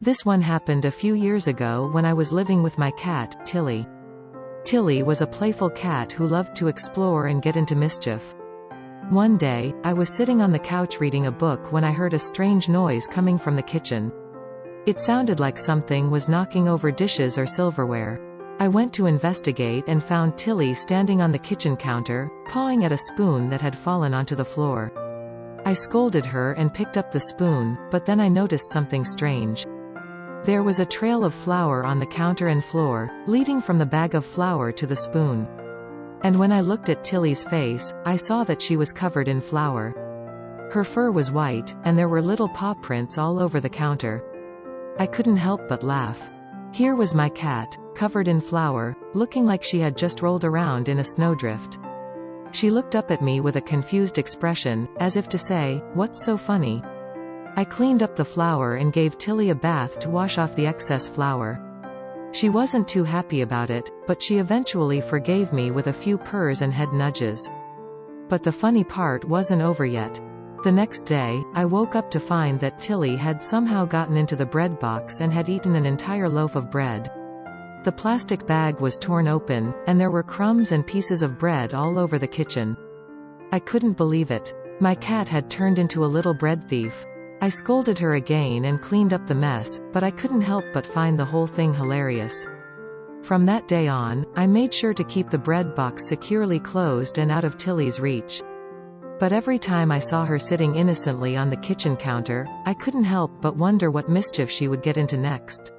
This one happened a few years ago when I was living with my cat, Tilly. Tilly was a playful cat who loved to explore and get into mischief. One day, I was sitting on the couch reading a book when I heard a strange noise coming from the kitchen. It sounded like something was knocking over dishes or silverware. I went to investigate and found Tilly standing on the kitchen counter, pawing at a spoon that had fallen onto the floor. I scolded her and picked up the spoon, but then I noticed something strange. There was a trail of flour on the counter and floor, leading from the bag of flour to the spoon. And when I looked at Tilly's face, I saw that she was covered in flour. Her fur was white, and there were little paw prints all over the counter. I couldn't help but laugh. Here was my cat, covered in flour, looking like she had just rolled around in a snowdrift. She looked up at me with a confused expression, as if to say, "What's so funny?" I cleaned up the flour and gave Tilly a bath to wash off the excess flour. She wasn't too happy about it, but she eventually forgave me with a few purrs and head nudges. But the funny part wasn't over yet. The next day, I woke up to find that Tilly had somehow gotten into the bread box and had eaten an entire loaf of bread. The plastic bag was torn open, and there were crumbs and pieces of bread all over the kitchen. I couldn't believe it. My cat had turned into a little bread thief. I scolded her again and cleaned up the mess, but I couldn't help but find the whole thing hilarious. From that day on, I made sure to keep the bread box securely closed and out of Tilly's reach. But every time I saw her sitting innocently on the kitchen counter, I couldn't help but wonder what mischief she would get into next.